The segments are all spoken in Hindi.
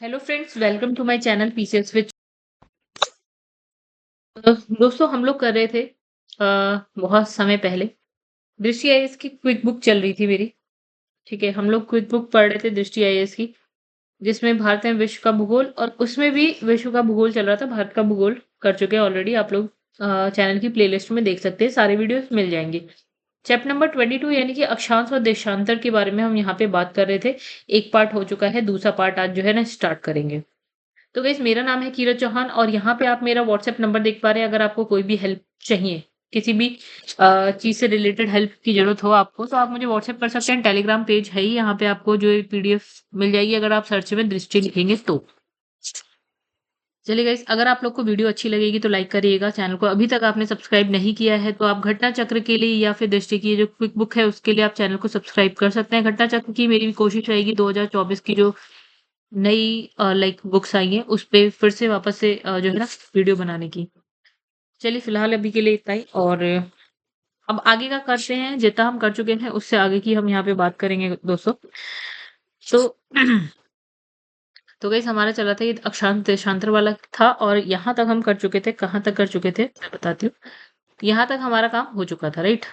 Hello friends, welcome to my channel PCS with. दोस्तों, हम लोग कर रहे थे बहुत समय पहले दृष्टि आईएएस की क्विक बुक चल रही थी मेरी। ठीक है, हम लोग क्विक बुक पढ़ रहे थे दृष्टि आईएएस की, जिसमें भारत में विश्व का भूगोल और उसमें भी विश्व का भूगोल चल रहा था। भारत का भूगोल कर चुके हैं ऑलरेडी, आप लोग चैनल की प्लेलिस्ट में देख सकते हैं, सारे वीडियोस मिल जाएंगे। चैप्टर नंबर 22 यानी कि अक्षांश और देशांतर के बारे में हम यहाँ पे बात कर रहे थे। एक पार्ट हो चुका है, दूसरा पार्ट आज जो है ना स्टार्ट करेंगे। तो गाइस, मेरा नाम है कीरत चौहान और यहाँ पे आप मेरा व्हाट्सएप नंबर देख पा रहे हैं। अगर आपको कोई भी हेल्प चाहिए, किसी भी चीज़ से रिलेटेड हेल्प की ज़रूरत हो आपको, तो आप मुझे व्हाट्सएप कर सकते हैं। टेलीग्राम पेज है ही, यहाँ पे आपको जो पीडीएफ मिल जाएगी अगर आप सर्च में दृष्टि लिखेंगे तो। चलिए गाइस, अगर आप लोग को वीडियो अच्छी लगेगी तो लाइक करिएगा। चैनल को अभी तक आपने सब्सक्राइब नहीं किया है तो आप घटना चक्र के लिए या फिर दृष्टि की जो क्विक बुक है उसके लिए आप चैनल को सब्सक्राइब कर सकते हैं। घटना चक्र की मेरी भी कोशिश रहेगी 2024 की जो नई लाइक बुक्स आई हैं उस पे फिर से वापस से जो है ना वीडियो बनाने की। चलिए फिलहाल अभी के लिए इतना ही, और अब आगे का करते हैं। जितना हम कर चुके हैं उससे आगे की हम यहाँ पे बात करेंगे दोस्तों। तो तो गाइस, हमारा चला था ये अक्षांश देशांतर वाला था, और यहाँ तक हम कर चुके थे। कहाँ तक कर चुके थे मैं बताती हूँ। यहाँ तक हमारा काम हो चुका था, राइट।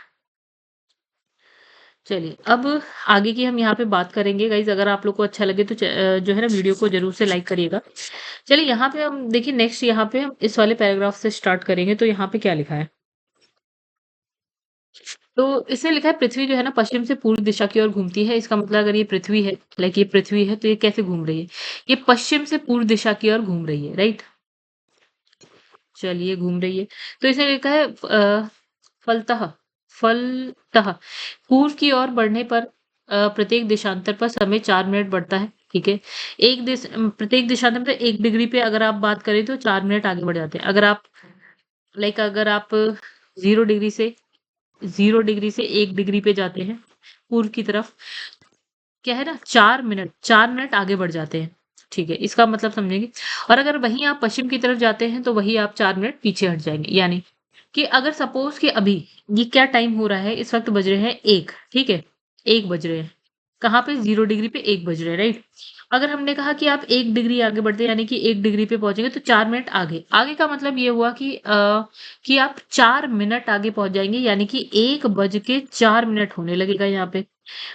चलिए अब आगे की हम यहाँ पे बात करेंगे। गाइज, अगर आप लोग को अच्छा लगे तो जो है ना वीडियो को जरूर से लाइक करिएगा। चलिए यहाँ पे हम देखिए, नेक्स्ट यहाँ पे हम इस वाले पैराग्राफ से स्टार्ट करेंगे। तो यहाँ पे क्या लिखा है, तो इसने लिखा है पृथ्वी जो है ना पश्चिम से पूर्व दिशा की ओर घूमती है। इसका मतलब अगर ये पृथ्वी है, लाइक ये पृथ्वी है, तो ये कैसे घूम रही है? ये पश्चिम से पूर्व दिशा की ओर घूम रही है, राइट। चलिए घूम रही है। तो इसने लिखा है फलतः फलतः पूर्व की ओर बढ़ने पर प्रत्येक देशांतर पर समय 4 मिनट बढ़ता है। ठीक है, प्रत्येक देशांतर में 1 डिग्री पे अगर आप बात करें तो 4 मिनट आगे बढ़ जाते हैं। अगर आप 0 डिग्री से 1 डिग्री पे जाते हैं पूर्व की तरफ, क्या है ना, 4 मिनट आगे बढ़ जाते हैं। ठीक है, इसका मतलब समझेंगे। और अगर वहीं आप पश्चिम की तरफ जाते हैं तो वही आप 4 मिनट पीछे हट जाएंगे। यानी कि अगर सपोज कि अभी ये क्या टाइम हो रहा है, इस वक्त बज रहे हैं 1। ठीक है, 1 बज रहे हैं। कहाँ पे? 0 डिग्री पे 1 बज रहे हैं, राइट। अगर हमने कहा कि आप 1 डिग्री आगे बढ़ते यानी कि 1 डिग्री पे पहुंचेंगे तो 4 मिनट आगे। आगे का मतलब ये हुआ कि आप 4 मिनट आगे पहुंच जाएंगे, यानी कि 1 बज के 4 मिनट होने लगेगा यहाँ पे।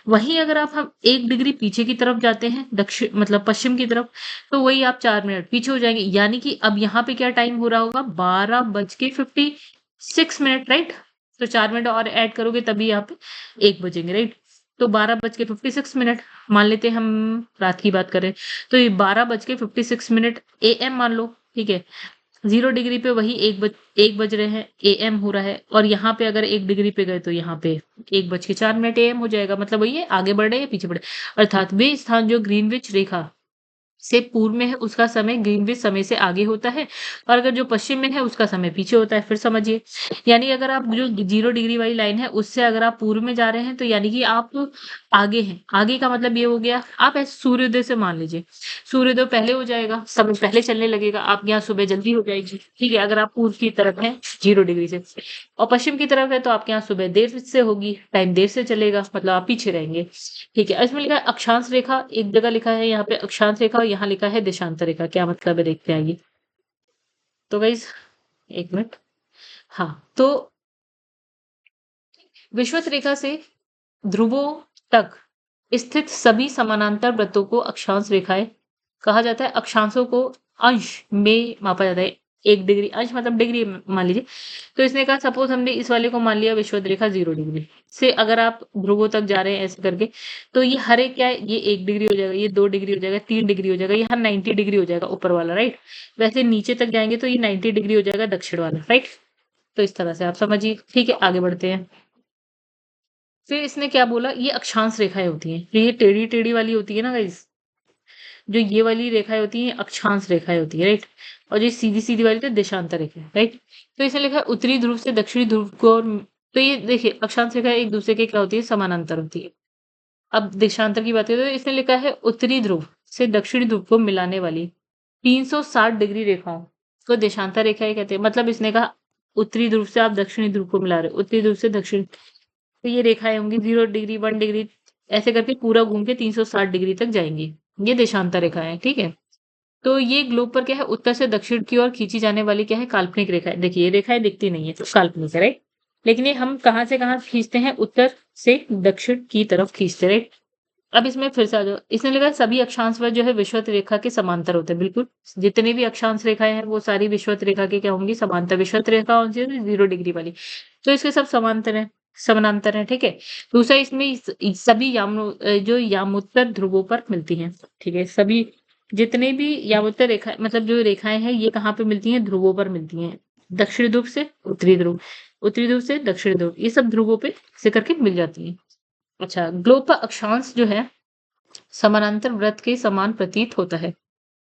वहीं अगर हम 1 डिग्री पीछे की तरफ जाते हैं, दक्षिण मतलब पश्चिम की तरफ, तो वही आप 4 मिनट पीछे हो जाएंगे। यानी कि अब यहाँ पे क्या टाइम हो रहा होगा? 12 बज के 56 मिनट, राइट। तो 4 मिनट और ऐड करोगे तभी आप 1 बजेंगे, राइट। तो 12 बज के 56 मिनट मान लेते हैं, हम रात की बात करें तो ये 12 बज के 56 मिनट AM मान लो। ठीक है, 0 डिग्री पे वही 1 बज रहे हैं, AM हो रहा है। और यहाँ पे अगर 1 डिग्री पे गए तो यहाँ पे 1 बज के 4 मिनट AM हो जाएगा। मतलब वही है, आगे बढ़ रहे हैं या पीछे बढ़ रहे हैं। अर्थात वे स्थान जो ग्रीनविच रेखा से पूर्व में है उसका समय ग्रीनविच समय से आगे होता है, और अगर जो पश्चिम में है उसका समय पीछे होता है। फिर समझिए, यानी अगर आप जो 0 डिग्री वाली लाइन है उससे अगर आप पूर्व में जा रहे हैं तो यानी कि आप आगे हैं। आगे का मतलब ये हो गया, आप ऐसे सूर्योदय से मान लीजिए, सूर्योदय पहले हो जाएगा, समय पहले चलने लगेगा, आपके यहाँ सुबह जल्दी हो जाएगी। ठीक है, अगर आप पूर्व की तरफ हैं 0 डिग्री से, और पश्चिम की तरफ है तो आपके यहाँ सुबह देर से होगी, टाइम देर से चलेगा, मतलब आप पीछे रहेंगे। ठीक है, इसमें लिखा है अक्षांश रेखा। एक जगह लिखा है यहाँ पे अक्षांश रेखा और यहाँ लिखा है देशांतर रेखा। क्या मतलब है देखते हैं आइए। तो गाइस, 1 मिनट। हाँ, तो विषुवत रेखा से ध्रुवों तक स्थित सभी समानांतर वृत्तों को अक्षांश रेखाएं कहा जाता है। अक्षांशों को अंश में मापा जाता है। 1 डिग्री, अंश मतलब डिग्री मान लीजिए। तो इसने कहा सपोज हमने इस वाले को मान लिया विषुवत रेखा 0 डिग्री से, अगर आप ध्रुवों तक जा रहे हैं ऐसे करके, तो ये हर एक क्या है, ये 1 डिग्री हो जाएगा, ये 2 डिग्री हो जाएगा, 3 डिग्री हो जाएगा, ये हर 90 डिग्री हो जाएगा ऊपर वाला, राइट। वैसे नीचे तक जाएंगे तो ये 90 डिग्री हो जाएगा दक्षिण वाला, राइट। तो इस तरह से आप समझिए। ठीक है, आगे बढ़ते हैं। फिर इसने क्या बोला, ये अक्षांश रेखाएं होती हैं। जो ये टेढ़ी टेढ़ी वाली होती है ना गाइस, जो ये वाली रेखाएं होती हैं अक्षांश रेखाएं होती है, राइट। और जो सीधी सीधी वाली तो देशांतर रेखा है, राइट। तो इसने लिखा है उत्तरी ध्रुव से दक्षिणी ध्रुव को तो ये देखिए अक्षांश रेखा एक दूसरे के क्या होती है, समानांतर होती है। अब देशांतर की बात करें तो इसने लिखा है उत्तरी ध्रुव से दक्षिणी ध्रुव को मिलाने वाली 360 डिग्री रेखाओं को देशांतर रेखाएं कहते हैं। मतलब इसने कहा उत्तरी ध्रुव से आप दक्षिणी ध्रुव को मिला रहे हो, उत्तरी ध्रुव से दक्षिण, तो ये रेखाएं होंगी 0 डिग्री, 1 डिग्री, ऐसे करके पूरा घूम के 360 डिग्री तक जाएंगी। ये देशांतर रेखाएं हैं, ठीक है। तो ये ग्लोब पर क्या है, उत्तर से दक्षिण की ओर खींची जाने वाली क्या है, काल्पनिक रेखा है। देखिए, ये रेखाएँ दिखती नहीं है, तो काल्पनिक है, राइट? लेकिन ये हम कहाँ से कहाँ खींचते हैं, उत्तर से दक्षिण की तरफ खींचते हैं, राइट? अब इसमें फिर से आ जाओ, इसने लिखा है सभी अक्षांश वह जो है विषुवत रेखा के समांतर होते हैं, बिल्कुल। जितनी भी अक्षांश रेखाएँ हैं, वो सारी विषुवत रेखा के क्या होंगी, समांतर। विषुवत रेखा कौन-सी है? 0 डिग्री वाली। तो इसके सब समांतर हैं, समानांतर हैं, ठीक है? दूसरा इसमें सभी जो यामोत्तर ध्रुवों पर मिलती हैं, ठीक है? सभी जितने भी यामोत्तर रेखा मतलब जो रेखाएँ हैं, ये कहाँ पे मिलती हैं? ध्रुवों पर मिलती हैं। दक्षिणी ध्रुव से उत्तरी ध्रुव, उत्तरी ध्रुव से दक्षिणी ध्रुव, ये सब ध्रुवों पे ऐसे करके मिल जाती हैं। अच्छा, ग्लोब का अक्षांश जो है समानांतर वृत्त के समान प्रतीत होता है।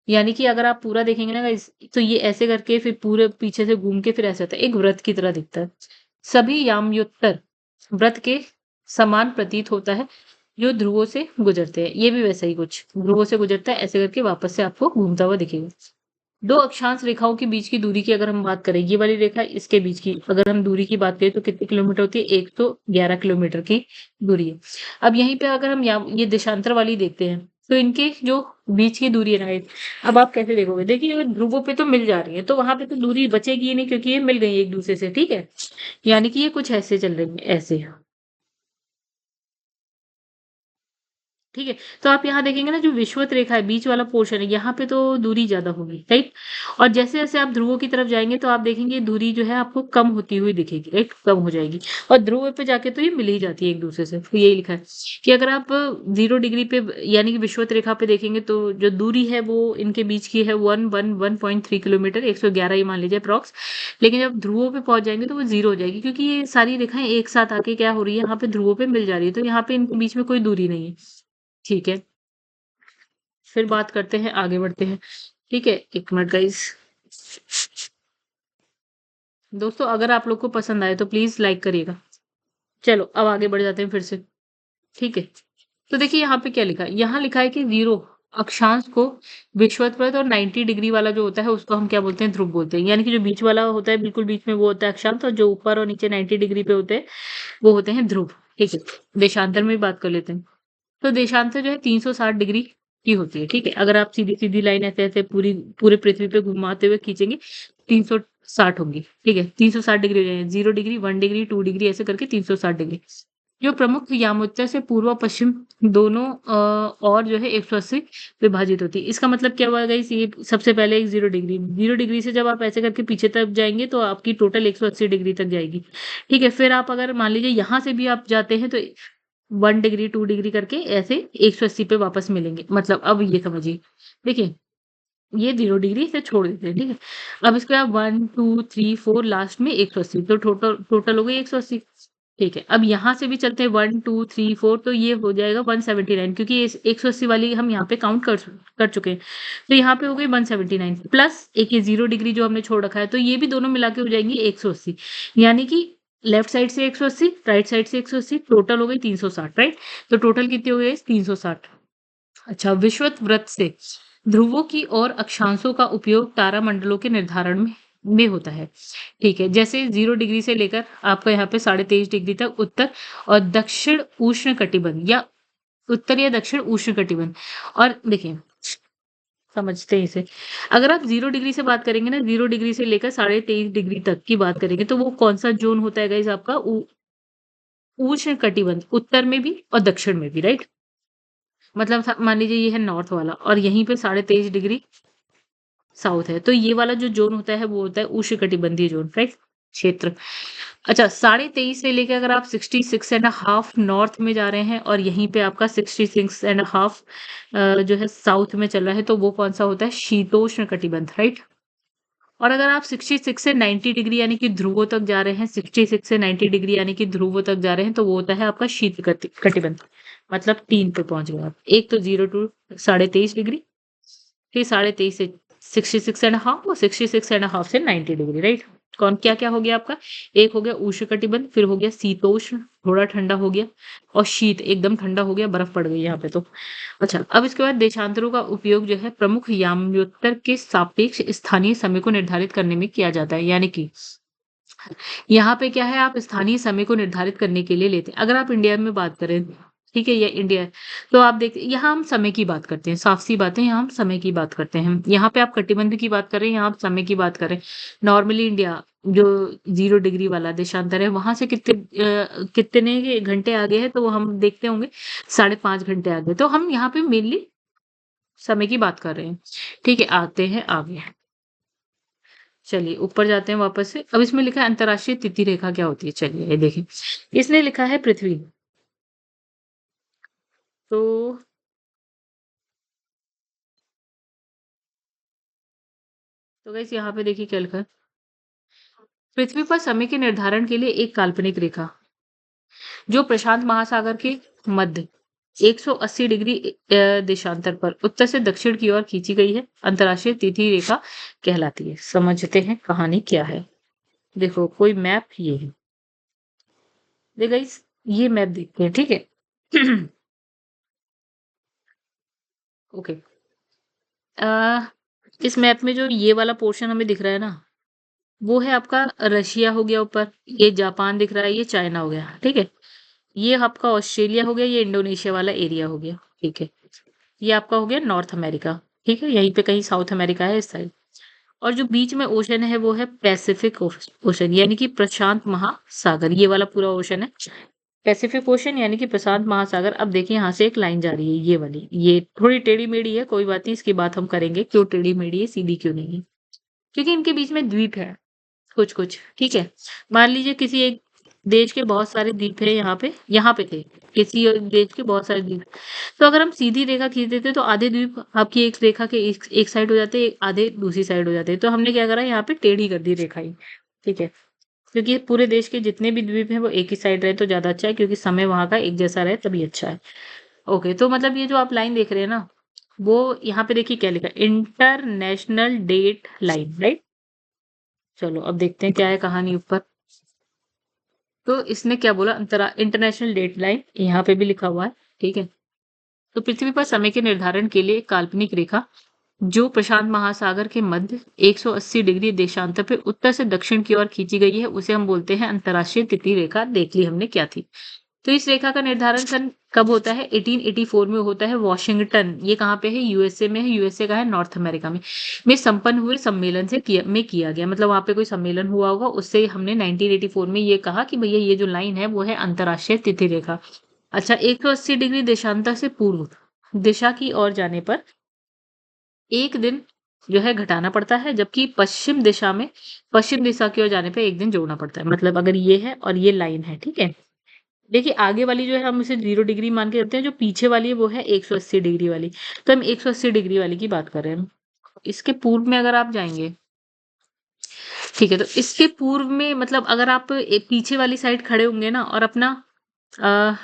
यानी कि अगर आप पूरा देखेंगे ना गाइस, तो ये ऐसे करके फिर पूरे पीछे से घूम के फिर ऐसे होता है, एक वृत्त की तरह दिखता है। सभी याम्योत्तर वृत्त के समान प्रतीत होता है, जो ध्रुवों से गुजरते हैं। ये भी वैसा ही कुछ ध्रुवों से गुजरता है, ऐसे करके वापस से आपको घूमता हुआ दिखेगा। 2 अक्षांश रेखाओं के बीच की दूरी की अगर हम बात करें, ये वाली रेखा इसके बीच की अगर हम दूरी की बात करें तो कितने किलोमीटर होती है? 111 किलोमीटर की दूरी है। अब यहीं पे अगर हम ये देशांतर वाली देखते हैं, तो इनके जो बीच की दूरी है ना गाइस, अब आप कैसे देखोगे? देखिए, अगर ध्रुवों पे तो मिल जा रही है, तो वहाँ पे तो दूरी बचेगी ही नहीं क्योंकि ये मिल गई एक-दूसरे से, ठीक है? यानी कि ये कुछ ऐसे चल रही है, ऐसे। ठीक है? तो आप यहाँ देखेंगे ना, जो विषुवत रेखा है, बीच वाला पोर्शन है, यहाँ पे तो दूरी ज़्यादा होगी, राइट? और जैसे-जैसे आप ध्रुवों की तरफ जाएँगे तो आप देखेंगे दूरी जो है आपको कम होती हुई दिखेगी, राइट? कम हो जाएगी और ध्रुव पे जाके तो ये मिल ही जाती है एक-दूसरे से। तो यही लिखा है कि अगर आप 0 डिग्री पे यानी कि विषुवत रेखा पे देखेंगे तो जो दूरी है वो इनके बीच की है 111.3 किलोमीटर, 111 ही मान लीजिए अप्रॉक्स। लेकिन जब ध्रुवों पे पहुँच जाएँगे तो वो 0 हो जाएगी क्योंकि ये सारी रेखाएँ एक साथ आके क्या हो रही है, यहाँ पे ध्रुवों पे मिल जा रही है, तो यहाँ पे इनके बीच में कोई दूरी नहीं है। ठीक है, फिर बात करते हैं, आगे बढ़ते हैं। ठीक है, 1 मिनट गाइज़। दोस्तों अगर आप लोग को पसंद आए तो प्लीज़ लाइक करिएगा। चलो अब आगे बढ़ जाते हैं फिर से, ठीक है। तो देखिए यहाँ पे क्या लिखा है, यहाँ लिखा है कि 0 अक्षांश को विषुवत और 90 डिग्री वाला जो होता है उसको हम क्या बोलते हैं, ध्रुव बोलते हैं। यानी कि जो बीच वाला होता है बिल्कुल बीच में वो होता है अक्षांश और जो ऊपर और नीचे 90 डिग्री पे होते हैं, वो होते हैं ध्रुव, ठीक है। देशांतर में भी बात कर लेते हैं। तो देशांतर जो है 360 डिग्री की होती है, ठीक है? अगर आप सीधी-सीधी लाइन ऐसे-ऐसे पूरे पृथ्वी पे घुमाते हुए खींचेंगे, 360 होंगी, ठीक है? 360 डिग्री हो जाएगी, 0 डिग्री, 1 डिग्री, 2 डिग्री ऐसे करके 360 डिग्री। जो प्रमुख यामोत्तर से पूर्व और पश्चिम दोनों और जो है 180 विभाजित होती है। इसका मतलब क्या हुआ गाइस, ये सबसे पहले एक 0 डिग्री, 0 डिग्री से जब आप ऐसे करके पीछे तरफ जाएँगे तो आपकी टोटल 180 डिग्री तक जाएगी, ठीक है? फिर आप अगर मान लीजिए यहाँ से भी आप जाते हैं तो 1 डिग्री, 2 डिग्री करके ऐसे 180 पे वापस मिलेंगे। मतलब अब ये समझिए, देखिए ये 0 डिग्री से छोड़ देते हैं, ठीक है? अब इसके बाद 1, 2, 3, 4 लास्ट में 180 तो टोटल टोटल हो गई 180, ठीक है। अब यहाँ से भी चलते हैं 1, 2, 3, 4 तो ये हो जाएगा 179 क्योंकि ये 180 वाली हम यहाँ पे काउंट कर चुके हैं। तो यहाँ पे हो गई 179 प्लस एक ये 0 डिग्री जो हमने छोड़ रखा है, तो ये भी दोनों मिला के हो जाएँगी 180 यानी कि लेफ्ट साइड से 180, राइट साइड से 180 टोटल हो गई 360, राइट? तो टोटल कितनी हो गई 360। अच्छा, विषुवत वृत्त से ध्रुवों की ओर अक्षांशों का उपयोग तारामंडलों के निर्धारण में होता है। ठीक है, जैसे 0 डिग्री से लेकर आपका यहाँ पे 23.5 डिग्री तक उत्तर और दक्षिण उष्णकटिबंध या उत्तर या दक्षिण उष्णकटिबंध। और देखिए, समझते हैं इसे। अगर आप 0 डिग्री से बात करेंगे ना, 0 डिग्री से लेकर 23.5 डिग्री तक की बात करेंगे, तो वो कौन-सा ज़ोन होता है गाइज़ आपका उष्णकटिबंध, उत्तर में भी और दक्षिण में भी, राइट? मतलब मान लीजिए ये है नॉर्थ वाला और यहीं पे 23.5 डिग्री साउथ है। तो ये वाला जो ज़ोन होता है वो होता है उष्णकटिबंधीय ज़ोन, राइट? क्षेत्र। अच्छा, 23.5 से लेके अगर आप 66 एंड हाफ नॉर्थ में जा रहे हैं और यहीं पे आपका 66 एंड हाफ जो है साउथ में चल रहा है, तो वो कौन-सा होता है? शीतोष्ण कटिबंध, राइट? और अगर आप 66 से 90 डिग्री यानी कि ध्रुवों तक जा रहे हैं, 66 से 90 डिग्री यानी कि ध्रुवों तक जा रहे हैं, तो वो होता है आपका शीत कटिबंध। मतलब 3 पे पहुँच गए आप। एक तो 0 टू 23.5 डिग्री, फिर 23.5 से 66 एंड हाफ और 66 एंड हाफ से 90 डिग्री, राइट? कौन क्या-क्या हो गया आपका? एक हो गया उष्णकटिबंध, फिर हो गया शीतोष्ण, थोड़ा ठंडा हो गया और शीत एकदम ठंडा हो गया, बर्फ पड़ गई यहाँ पे तो। अच्छा, अब इसके बाद देशांतरों का उपयोग जो है प्रमुख याम्योत्तर के सापेक्ष स्थानीय समय को निर्धारित करने में किया जाता है। यानी कि यहाँ पे क्या है, आप स्थानीय समय को निर्धारित करने के लिए लेते हैं। अगर आप इंडिया में बात करें, ठीक है? ये इंडिया है। तो आप देख यहाँ हम समय की बात करते हैं, साफ-सी बात है, यहाँ हम समय की बात करते हैं। यहाँ पे आप कटिबंध की बात कर रहे हैं, यहाँ आप समय की बात कर रहे हैं। नॉर्मली इंडिया जो 0 डिग्री वाला देशांतर है, वहाँ से कितने घंटे आगे है, तो वो हम देखते होंगे 5.5 घंटे आगे। तो हम यहाँ पे मेनली समय की बात कर रहे हैं। ठीक है, आते हैं आगे। चलिए ऊपर जाते हैं वापस से। अब इसमें लिखा है अंतर्राष्ट्रीय तिथि रेखा क्या होती है? चलिए ये देखें। इसने लिखा है पृथ्वी। तो गाइस यहाँ पे देखिए क्या लिखा है। पृथ्वी पर समय के निर्धारण के लिए एक काल्पनिक रेखा जो प्रशांत महासागर के मध्य 180 डिग्री देशांतर पर उत्तर से दक्षिण की ओर खींची गई है, अंतर्राष्ट्रीय तिथि रेखा कहलाती है। समझते हैं कहानी क्या है। देखो कोई मैप ये है। देखो गाइस ये मैप देखते हैं, ठीक है। ओके। इस मैप में जो ये वाला पोर्शन हमें दिख रहा है ना, वो है आपका रशिया हो गया ऊपर, ये जापान दिख रहा है, ये चाइना हो गया, ठीक है। ये आपका ऑस्ट्रेलिया हो गया, ये इंडोनेशिया वाला एरिया हो गया, ठीक है। ये आपका हो गया नॉर्थ अमेरिका, ठीक है। यहीं पे कहीं साउथ अमेरिका है इस साइड। और जो बीच में ओशन है वो है पैसिफिक ओशन, यानी कि प्रशांत महासागर, ये वाला पूरा ओशन है पैसिफिक ओशन, यानी कि प्रशांत महासागर। अब देखिए यहाँ से एक लाइन जा रही है, ये वाली, ये थोड़ी टेढ़ी मेढ़ी है, कोई बात नहीं, इसकी बात हम करेंगे क्यों टेढ़ी मेढ़ी है, सीधी क्यों नहीं है। क्योंकि इनके बीच में द्वीप है कुछ कुछ, ठीक है। मान लीजिए किसी एक देश के बहुत सारे द्वीप है, यहाँ पे थे किसी और देश के बहुत सारे द्वीप। तो अगर हम सीधी रेखा खींच देते तो आधे द्वीप आपकी एक रेखा के एक साइड हो जाते, आधे दूसरी साइड हो जाते। तो हमने क्या करा, यहाँ पे टेढ़ी कर दी रेखा ही, ठीक है। क्योंकि पूरे देश के जितने भी द्वीप हैं वो एक ही साइड रहे तो ज्यादा अच्छा है, क्योंकि समय वहां का एक जैसा रहे तभी अच्छा है। ओके, तो मतलब ये जो आप लाइन देख रहे हैं ना, वो यहाँ पे देखिए क्या लिखा है, इंटरनेशनल डेट लाइन, राइट। चलो अब देखते हैं क्या है कहानी ऊपर। तो इसने क्या बोला, इंटरनेशनल डेट लाइन यहाँ पे भी लिखा हुआ है, ठीक है। तो पृथ्वी पर समय के निर्धारण के लिए एक काल्पनिक रेखा जो प्रशांत महासागर के मध्य 180 डिग्री देशांतर पे उत्तर से दक्षिण की ओर खींची गई है, उसे हम बोलते हैं अंतर्राष्ट्रीय तिथि रेखा। देख ली हमने क्या थी। तो इस रेखा का निर्धारण सन कब होता है, 1884 में होता है, वॉशिंगटन, ये कहाँ पे है, यूएसए में है। यूएसए का है नॉर्थ अमेरिका में संपन्न हुए सम्मेलन से किया गया। मतलब वहां पे कोई सम्मेलन हुआ होगा, उससे हमने 1984 में ये कहा कि भैया ये जो लाइन है वो है अंतर्राष्ट्रीय तिथि रेखा। अच्छा, 180 डिग्री देशांतर से पूर्व दिशा की ओर जाने पर एक दिन जो है घटाना पड़ता है, जबकि पश्चिम दिशा की ओर जाने पे एक दिन जोड़ना पड़ता है। मतलब अगर ये है और ये लाइन है, ठीक है। देखिए आगे वाली जो है हम इसे 0 डिग्री मान के चलते हैं, जो पीछे वाली है वो है 180 डिग्री वाली। तो हम 180 डिग्री वाली की बात कर रहे हैं। इसके पूर्व में अगर आप जाएंगे, ठीक है, तो इसके पूर्व में मतलब अगर आप पीछे वाली साइड खड़े होंगे ना और अपना अ,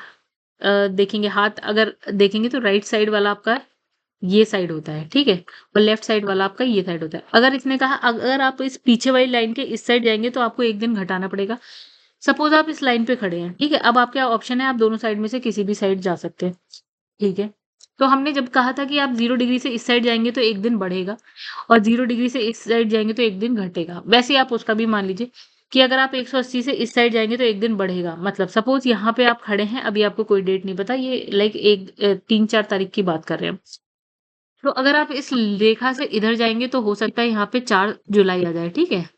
देखेंगे हाथ, अगर देखेंगे तो राइट साइड वाला आपका ये साइड होता है, ठीक है। और लेफ्ट साइड वाला आपका ये साइड होता है। अगर इसने कहा अगर आप इस पीछे वाली लाइन के इस साइड जाएंगे तो आपको एक दिन घटाना पड़ेगा। सपोज आप इस लाइन पे खड़े हैं, ठीक है। अब आपके ऑप्शन है, आप दोनों साइड में से किसी भी साइड जा सकते हैं, ठीक है। तो हमने जब कहा था कि आप 0 डिग्री से इस साइड जाएंगे तो एक दिन बढ़ेगा, और 0 डिग्री से इस साइड जाएंगे तो एक दिन घटेगा। वैसे आप उसका भी मान लीजिए कि अगर आप 180 से इस साइड जाएंगे तो एक दिन बढ़ेगा। मतलब सपोज यहाँ पे आप खड़े हैं, अभी आपको कोई डेट नहीं पता, ये लाइक 3-4 तारीख की बात कर रहे हैं। तो अगर आप इस रेखा से इधर जाएंगे तो हो सकता है यहाँ पे 4 जुलाई आ जाए, ठीक है।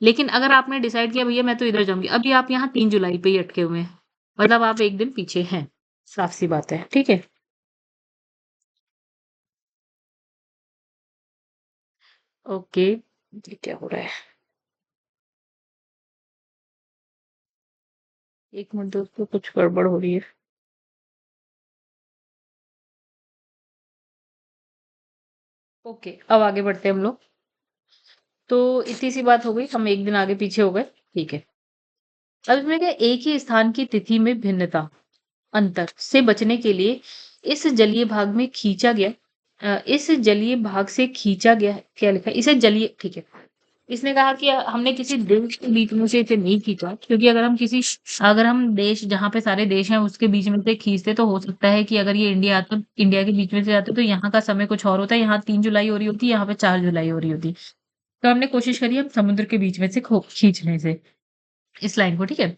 लेकिन अगर आपने डिसाइड किया भैया मैं तो इधर जाऊंगी, अभी आप यहाँ 3 जुलाई पे ही अटके हुए हैं, मतलब आप एक दिन पीछे हैं। साफ सी बात है, ठीक है। ओके, ये क्या हो रहा है, एक मिनट दोस्तों, कुछ गड़बड़ हो रही है। ओके, अब आगे बढ़ते हैं हम लोग। तो इतनी सी बात हो गई, हम एक दिन आगे पीछे हो गए, ठीक है। अब इसमें क्या, एक ही स्थान की तिथि में भिन्नता अंतर से बचने के लिए इस जलीय भाग में खींचा गया इस जलीय भाग से खींचा गया, क्या लिखा है, इसे जलीय, ठीक है। इसने कहा कि हमने किसी देश के बीच में से इसे नहीं खींचा, क्योंकि अगर हम देश जहाँ पे सारे देश हैं उसके बीच में से खींचते तो हो सकता है कि अगर ये इंडिया के बीच में से जाते तो यहाँ का समय कुछ और होता है, यहाँ 3 जुलाई हो रही होती, यहाँ पे 4 जुलाई हो रही होती। तो हमने कोशिश करी हम समुद्र के बीच में से खींचने से इस लाइन को, ठीक है।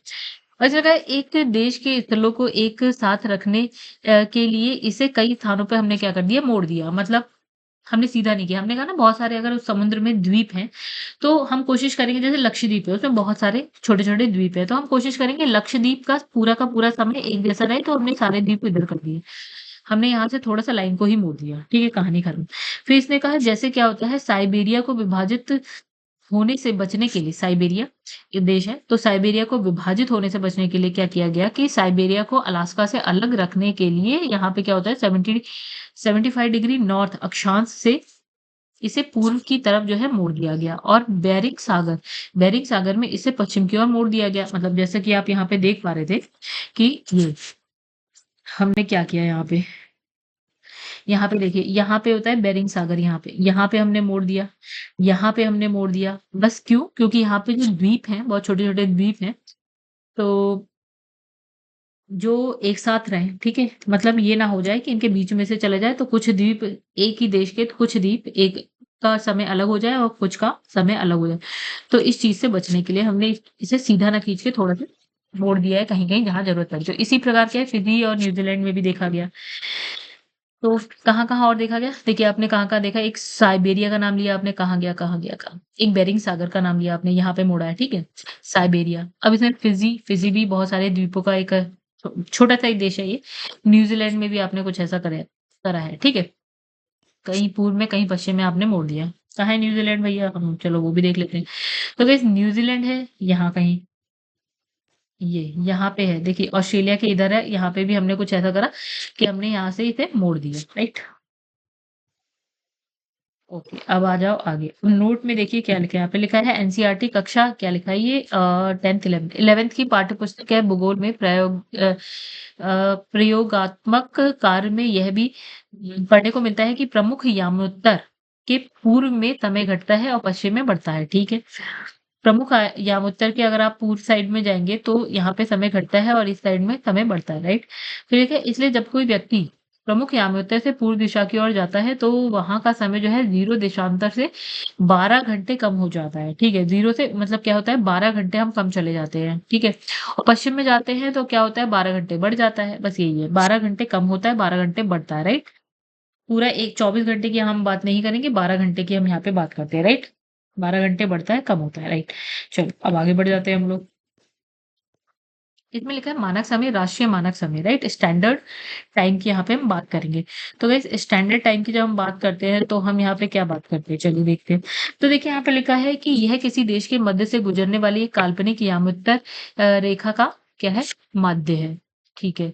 और जगह एक देश के स्थलों को एक साथ रखने के लिए इसे कई स्थानों पे हमने क्या कर दिया, मोड़ दिया। मतलब हमने सीधा नहीं किया, हमने कहा ना बहुत सारे अगर उस समुद्र में द्वीप हैं, तो हम कोशिश करेंगे जैसे लक्षद्वीप है, उसमें बहुत सारे छोटे-छोटे द्वीप हैं, तो हम कोशिश करेंगे लक्षद्वीप का पूरा समय एक जैसा रहे, तो हमने सारे द्वीप इधर कर दिए। हमने यहाँ से थोड़ा-सा लाइन को ही मोड़ दिया, ठीक है, कहानी खत्म। फिर इसने कहा जैसे क्या होता है साइबेरिया को विभाजित होने से बचने के लिए साइबेरिया ये देश है, तो साइबेरिया को विभाजित होने से बचने के लिए क्या किया गया कि साइबेरिया को अलास्का से अलग रखने के लिए यहाँ पे क्या होता है 75 डिग्री नॉर्थ अक्षांश से इसे पूर्व की तरफ जो है मोड़ दिया गया और बेरिंग सागर में इसे पश्चिम की ओर मोड़ दिया गया। मतलब जैसे कि आप यहाँ पे देख पा रहे थे कि ये हमने क्या किया यहाँ पे देखिए, यहाँ पे होता है बेरिंग सागर यहाँ पे हमने मोड़ दिया, यहाँ पे हमने मोड़ दिया। बस क्यों? क्योंकि यहाँ पे जो द्वीप हैं, बहुत छोटे-छोटे द्वीप हैं, तो जो एक साथ रहें, ठीक है? मतलब ये ना हो जाए कि इनके बीच में से चले जाए, तो कुछ द्वीप एक ही देश के तो कुछ द्वीप एक का समय अलग हो जाए और कुछ का समय अलग हो जाए। तो इस चीज़ से बचने के लिए हमने इसे सीधा ना खींच के थोड़ा-सा मोड़ दिया है कहीं-कहीं जहाँ ज़रूरत पड़े। तो इसी प्रकार के फिजी और न्यूज़ीलैंड में भी देखा गया। तो कहाँ-कहाँ और देखा गया? देखिए आपने कहाँ-कहाँ देखा, एक साइबेरिया का नाम लिया आपने, कहाँ गया, कहाँ गया, कहाँ? एक बेरिंग सागर का नाम लिया आपने, यहाँ पे मोड़ा है, ठीक है? साइबेरिया। अब इसमें फिजी भी बहुत सारे द्वीपों का एक छोटा-सा ही देश है ये। न्यूज़ीलैंड में भी आपने कुछ ऐसा करा है, ठीक है? कहीं पूर्व में, कहीं पश्चिम में आपने मोड़ दिया। कहाँ है न्यूज़ीलैंड भैया? हम चलो वो भी देख लेते हैं। तो गाइस न्यूज़ीलैंड है यहाँ कहीं, ये यहाँ पे है। देखिए ऑस्ट्रेलिया के इधर है, यहाँ पे भी हमने कुछ ऐसा करा कि हमने यहाँ से इसे मोड़ दिया, राइट? ओके, अब आ जाओ आगे। नोट में देखिए क्या लिखा है, यहाँ पे लिखा है एनसीईआरटी कक्षा क्या लिखा है ये 10th 11th की पाठ्य पुस्तक है भूगोल में प्रयोगात्मक कार्य में यह भी पढ़ने को मिलता है कि प्रमुख यामोत्तर के पूर्व में समय घटता है और पश्चिम में बढ़ता है, ठीक है? प्रमुख यामोत्तर के अगर आप पूर्व साइड में जाएँगे तो यहाँ पे समय घटता है और इस साइड में समय बढ़ता है, राइट? फिर देखिए इसलिए जब कोई व्यक्ति प्रमुख यामात्य से पूर्व दिशा की ओर जाता है तो वहाँ का समय जो है 0 देशांतर से 12 घंटे कम हो जाता है, ठीक है? 0 से मतलब क्या होता है 12 घंटे हम कम चले जाते हैं, ठीक है? और पश्चिम में जाते हैं तो क्या होता है 12 घंटे बढ़ जाता है, बस यही है। 12 घंटे कम होता है, 12 घंटे बढ़ता है, राइट? पूरा एक 24 घंटे की हम बात नहीं करेंगे, 12 घंटे की हम यहाँ पे बात करते हैं, राइट? 12 घंटे बढ़ता है, कम होता है, राइट? चलो अब आगे बढ़ जाते हैं हम लोग। इसमें लिखा है मानक समय, राष्ट्रीय मानक समय, राइट? स्टैंडर्ड टाइम की यहाँ पे हम बात करेंगे। तो गाइस स्टैंडर्ड टाइम की जब हम बात करते हैं तो हम यहाँ पे क्या बात करते हैं? चलिए देखते हैं। तो देखिए यहाँ पे लिखा है कि यह किसी देश के मध्य से गुजरने वाली एक काल्पनिक यामुत्तर रेखा का क्या है? माध्य है। ठीक है।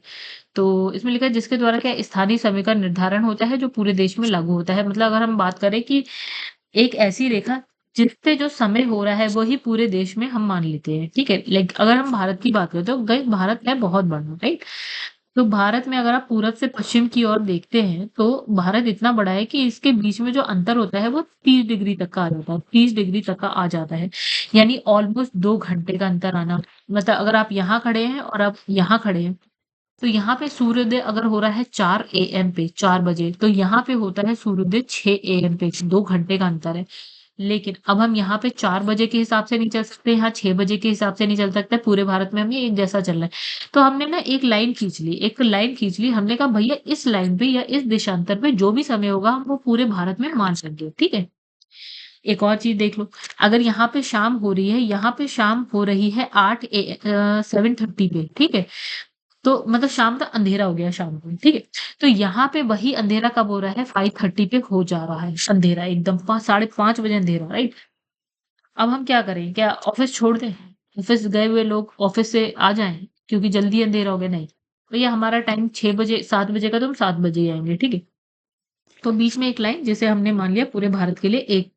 तो इसमें लिखा है जिसके द्वारा क्या स्थानीय समय का निर्धारण होता है जो पूरे देश में लागू होता है। मतलब अगर हम बात करें कि एक ऐसी रेखा जिससे जो समय हो रहा है वही पूरे देश में हम मान लेते हैं, ठीक है? लाइक अगर हम भारत की बात करें तो गाइस भारत है बहुत बड़ा, राइट? तो भारत में अगर आप पूरब से पश्चिम की ओर देखते हैं तो भारत इतना बड़ा है कि इसके बीच में जो अंतर होता है वो 30 डिग्री तक का आ जाता है, 30 डिग्री तक का आ जाता है। यानी ऑलमोस्ट 2 घंटे का अंतर आना। मतलब अगर आप यहाँ खड़े हैं और आप यहाँ खड़े हैं, तो यहाँ पे सूर्योदय अगर हो रहा है 4 एएम पे 4 बजे, तो यहाँ पे होता है सूर्योदय 6 एएम पे, 2 घंटे का अंतर है। लेकिन अब हम यहाँ पे 4 बजे के हिसाब से नहीं चल सकते, यहाँ 6 बजे के हिसाब से नहीं चल सकते, पूरे भारत में हमें एक जैसा चलना है। तो हमने ना एक लाइन खींच ली, हमने कहा भैया इस लाइन पे या इस देशांतर पे जो भी समय होगा हम वो पूरे भारत में मान लेंगे, ठीक है? एक और चीज़ देख लो, अगर यहाँ पे शाम हो रही है, यहाँ पे शाम हो रही है 7:30 पे, ठीक है? तो मतलब शाम तक अंधेरा हो गया शाम को, ठीक है? तो यहाँ पे वही अंधेरा कब हो रहा है 5:30 पे हो जा रहा है अंधेरा एकदम 5 साढ़े 5 बजे अंधेरा, राइट? अब हम क्या करें? क्या ऑफ़िस छोड़ दें? ऑफ़िस गए हुए लोग ऑफ़िस से आ जाएँ क्योंकि जल्दी अंधेरा हो गया? नहीं। भैया हमारा टाइम 6 बजे 7 बजे का तो हम 7 बजे ही आएँगे, ठीक है? तो बीच में एक लाइन जिसे हमने मान लिया पूरे भारत के लिए एक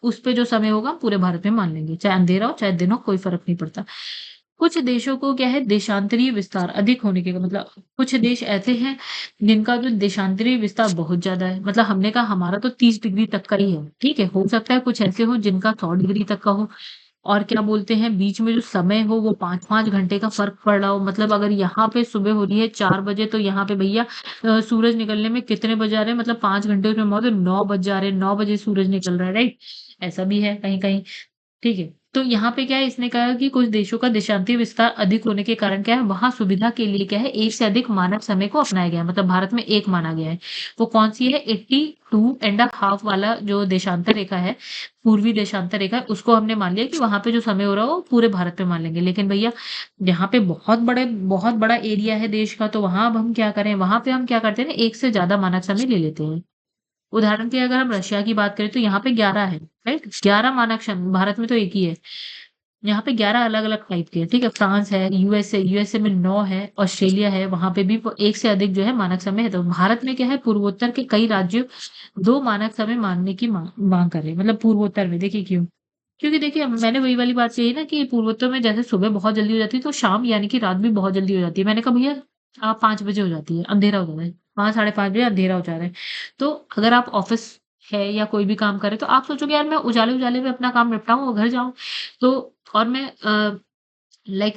उस पे जो समय होगा हम पूरे भारत में मान लेंगे, चाहे अंधेरा हो, चाहे दिन हो, कोई फ़र्क नहीं पड़ता। कुछ देशों को क्या है देशांतरीय विस्तार अधिक होने के मतलब कुछ देश ऐसे हैं जिनका जो देशांतरीय विस्तार बहुत ज़्यादा है। मतलब हमने कहा हमारा तो 30 डिग्री तक का ही है, ठीक है? हो सकता है कुछ ऐसे हो जिनका 100 डिग्री तक का हो और क्या बोलते हैं बीच में जो समय हो वो 5-5 घंटे का फ़र्क पड़ रहा हो। मतलब अगर यहाँ पे सुबह हो रही है 4 बजे तो यहाँ पे भैया सूरज निकलने में कितने बज जा रहे हैं मतलब 5 घंटे उसमें मौत 9 बज जा रहे हैं, 9 बजे सूरज निकल रहा है, राइट? ऐसा भी है कहीं-कहीं, ठीक है? तो यहाँ पे क्या है, इसने कहा कि कुछ देशों का देशांतरीय विस्तार अधिक होने के कारण क्या है, वहाँ सुविधा के लिए क्या है, एक से अधिक मानक समय को अपनाया गया है। मतलब भारत में एक माना गया है। वो कौन सी है, 82.5 वाला जो देशांतर रेखा है, पूर्वी देशांतर रेखा है, उसको हमने मान लिया कि वहां पे जो समय हो रहा है वो पूरे भारत में मान लेंगे। लेकिन भैया यहाँ पे बहुत बड़ा एरिया है देश का, तो वहां अब हम क्या करें, वहां पे हम क्या करते हैं ना, एक से ज्यादा मानक समय ले लेते हैं। उदाहरण के लिए अगर हम रशिया की बात करें तो यहाँ पे 11 है, राइट? 11 मानक समय, भारत में तो एक ही है। यहाँ पे 11 अलग-अलग टाइप के हैं, ठीक है? फ्रांस है, यूएसए में 9 है, ऑस्ट्रेलिया है, वहाँ पे भी वो एक से अधिक जो है मानक समय है। तो भारत में क्या है, पूर्वोत्तर के कई राज्यों 2 मानक समय मानने की माँग कर रहे हैं। मतलब पूर्वोत्तर में देखिए क्यों? क्योंकि देखिए मैंने वही वाली बात कही ना कि पूर्वोत्तर में जैसे सुबह बहुत जल्दी हो जाती है, तो शाम यानी कि रात भी बहुत जल्दी हो जाती है। मैंने कहा भैया 5 बजे हो जाती है, अंधेरा हो जाता है। 5 साढ़े 5 बजे अंधेरा हो जा रहा है। तो अगर आप ऑफ़िस है या कोई भी काम कर रहे हैं, तो आप सोचोगे यार मैं उजाले-उजाले में अपना काम निपटाऊँ और घर जाऊँ। तो और मैं लाइक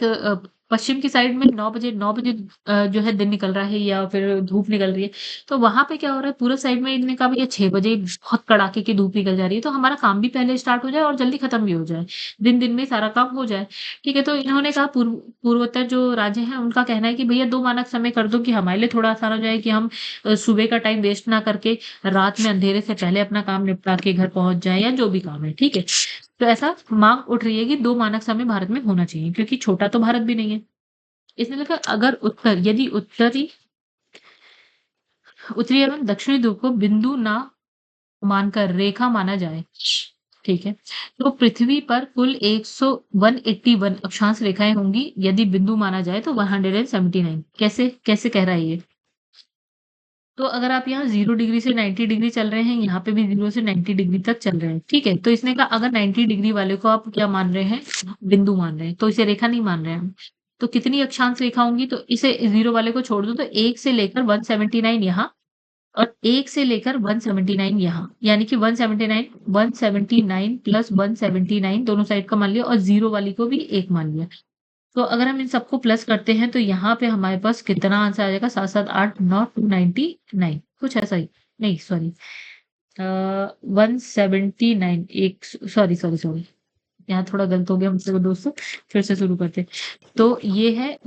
पश्चिम की साइड में 9 बजे जो है दिन निकल रहा है या फिर धूप निकल रही है। तो वहाँ पे क्या हो रहा है, पूरब साइड में इन्होंने कहा भैया 6 बजे बहुत कड़ाके की धूप निकल जा रही है, तो हमारा काम भी पहले स्टार्ट हो जाए और जल्दी खत्म भी हो जाए। दिन-दिन में सारा काम हो जाए। ठीक है? तो इन्होंने कहा पूर्वोत्तर जो राज्य हैं उनका कहना है कि भैया 2 मानक समय कर दो कि हमारे लिए थोड़ा आसान हो जाए कि हम सुबह का टाइम वेस्ट ना करके रात में अंधेरे से पहले अपना काम निपटा के घर पहुँच जाएँ या जो भी काम है। ठीक है? तो ऐसा माँग उठ रही है कि 2 मानक समय भारत में होना चाहिए, क्योंकि छोटा तो भारत भी नहीं है। इसने लिखा अगर यदि उत्तरी एवं दक्षिणी ध्रुव को बिंदु ना मानकर रेखा माना जाए, ठीक है? तो पृथ्वी पर कुल 181 अक्षांश रेखाएँ होंगी, यदि बिंदु माना जाए तो 179। कैसे कह रहा है ये? तो अगर आप यहाँ 0 डिग्री से 90 डिग्री चल रहे हैं, यहाँ पे भी 0 से 90 डिग्री तक चल रहे हैं, ठीक है? तो इसने कहा अगर 90 डिग्री वाले को आप क्या मान रहे हैं? बिंदु मान रहे हैं, तो इसे रेखा नहीं मान रहे हैं हम। तो कितनी अक्षांश रेखा होंगी? तो इसे 0 वाले को छोड़ दो तो 1 से लेकर 179 यहाँ और 1 से लेकर 179 यहाँ, यानी कि 179 प्लस 179 दोनों साइड का मान लिया और 0 वाली को भी 1 मान लिया। तो अगर हम इन सबको प्लस करते हैं तो यहाँ पे हमारे पास कितना आंसर आ जाएगा? 7, 7, 8, 9, 299 कुछ ऐसा ही। नहीं सॉरी 179 एक सॉरी यहाँ थोड़ा गलत हो गया मुझसे दोस्तों, फिर से शुरू करते हैं। तो ये है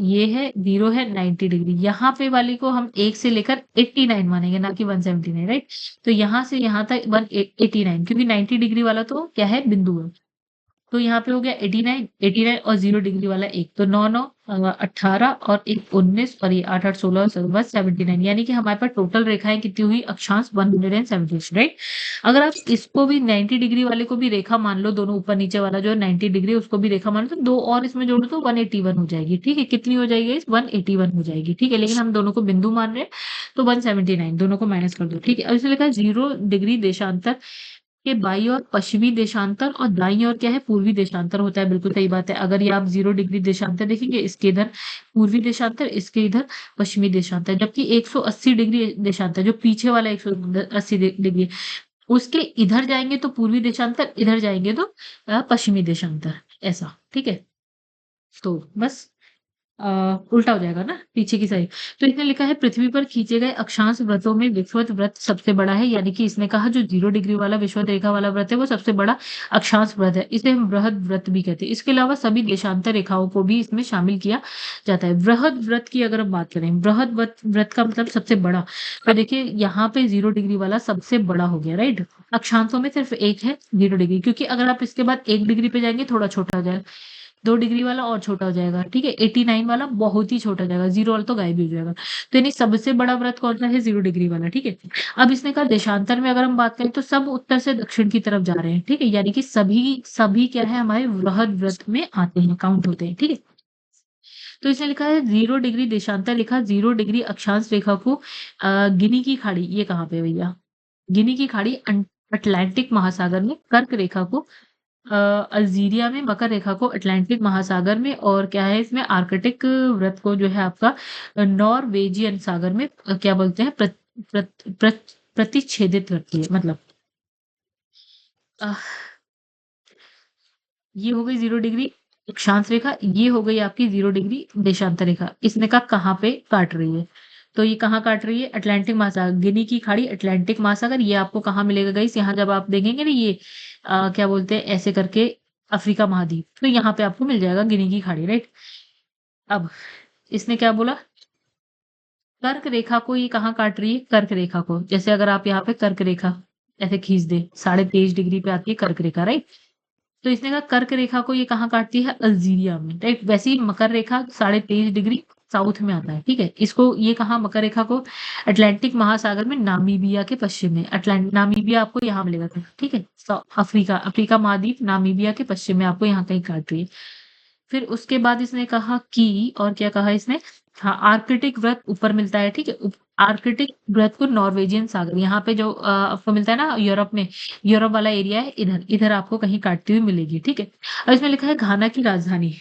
0 है 90 डिग्री। यहाँ पे वाले को हम 1 से लेकर 89 मानेंगे, ना कि 179, राइट? तो यहाँ से यहाँ तक 189, क्योंकि 90 डिग्री वाला तो क्या है, बिंदु है। तो यहाँ पे हो गया 89 और 0 डिग्री वाला 1, तो 9, 9 18 और 1 19 और ये 8, 8 16 और 7 79, यानी कि हमारे पास टोटल रेखाएँ कितनी हुई, अक्षांश 176, राइट? अगर आप इसको भी 90 डिग्री वाले को भी रेखा मान लो, दोनों ऊपर-नीचे वाला जो है 90 डिग्री उसको भी रेखा मान लो, तो 2 और इसमें जोड़ो तो 181 हो जाएगी, ठीक है? कितनी हो जाएगी गाइस? 181 हो जाएगी, ठीक है? लेकिन हम दोनों को बिंदु मान रहे हैं, तो 179 दोनों को माइनस कर दो, ठीक है? अब इसमें लिखा है 0 डिग्री देशांतर के बाईं ओर पश्चिमी देशांतर और दाईं ओर क्या है, पूर्वी देशांतर होता है। बिल्कुल सही बात है। अगर ये आप 0 डिग्री देशांतर देखेंगे, इसके इधर पूर्वी देशांतर, इसके इधर पश्चिमी देशांतर, जबकि 180 डिग्री देशांतर जो पीछे वाला 180 डिग्री, उसके इधर जाएँगे तो पूर्वी देशांतर, इधर जाएँगे तो पश्चिमी देशांतर, ऐसा, ठीक है? तो बस अ, उल्टा हो जाएगा ना पीछे की साइड। तो इसने लिखा है पृथ्वी पर खींचे गए अक्षांश व्रतों में विषुवत व्रत सबसे बड़ा है, यानी कि इसने कहा जो 0 डिग्री वाला विषुवत रेखा वाला व्रत है वो सबसे बड़ा अक्षांश व्रत है। इसे हम बृहद व्रत भी कहते हैं। इसके अलावा सभी देशांतर रेखाओं को भी इसमें शामिल किया जाता है। बृहद व्रत की अगर हम बात करें, बृहद व्रत का मतलब सबसे बड़ा। तो देखिए यहाँ पे 0 डिग्री वाला सबसे बड़ा हो गया, राइट? अक्षांशों में सिर्फ एक है 0 डिग्री, क्योंकि अगर आप इसके बाद 1 डिग्री पे जाएँगे थोड़ा छोटा हो जाएगा। 2 डिग्री वाला और छोटा हो जाएगा, ठीक है? 89 वाला बहुत ही छोटा हो जाएगा, 0 वाला तो गायब ही हो जाएगा। तो यानी सबसे बड़ा व्रत कौन-सा है? 0 डिग्री वाला, ठीक है? अब इसने कहा देशांतर में अगर हम बात करें तो सब उत्तर से दक्षिण की तरफ जा रहे हैं, ठीक है? यानी कि सभी सभी क्या है, हमारे बृहद व्रत में आते हैं, काउंट होते हैं, ठीक है? तो इसने लिखा है 0 डिग्री देशांतर लिखा, 0 डिग्री अक्षांश रेखा को गिनी की खाड़ी, ये कहाँ पे है भैया? गिनी की खाड़ी अटलांटिक महासागर में, कर्क रेखा को अल्जीरिया में, मकर रेखा को अटलांटिक महासागर में, और क्या है इसमें आर्कटिक व्रत को जो है आपका नॉर्वेजियन सागर में क्या बोलते हैं, प्रतिच्छेदित करती है। मतलब अह, ये हो गई 0 डिग्री अक्षांश रेखा, ये हो गई आपकी 0 डिग्री देशांतर रेखा। इसने कहा कहाँ पे काट रही है? तो ये कहाँ काट रही है? अटलांटिक महासागर, गिनी की खाड़ी, अटलांटिक महासागर। ये आपको कहाँ मिलेगा गाइस? यहाँ जब आप देखेंगे ना ये क्या बोलते हैं, ऐसे करके अफ्रीका महाद्वीप, तो यहाँ पे आपको मिल जाएगा गिनी की खाड़ी, राइट? अब इसने क्या बोला? कर्क रेखा को ये कहाँ काट रही है? कर्क रेखा को। जैसे अगर आप यहाँ पे कर्क रेखा ऐसे खींच दें, 23.5 डिग्री पे आती है कर्क रेखा, राइट? तो इसने कहा कर्क रेखा को ये कहाँ काटती है? अल्जीरिया में, राइट? वैसे ही मकर रेखा 23.5 डिग्री साउथ में आता है, ठीक है? इसको ये कहाँ मकर रेखा को? अटलांटिक महासागर में नामीबिया के पश्चिम में। नामीबिया आपको यहाँ मिलेगा, ठीक है? अफ्रीका अफ्रीका महाद्वीप नामीबिया के पश्चिम में आपको यहाँ कहीं काट रही है। फिर उसके बाद इसने कहा कि, और क्या कहा इसने? हाँ, आर्कटिक वृत्त ऊपर मिलता है, ठीक है? आर्कटिक वृत्त को नॉर्वेजियन सागर, यहाँ पे जो आपको मिलता है ना यूरोप में, यूरोप वाला एरिया है, इधर इधर आपको कहीं काटती हुई मिलेगी, ठीक है? और इसमें लिखा है घाना की राजधानी।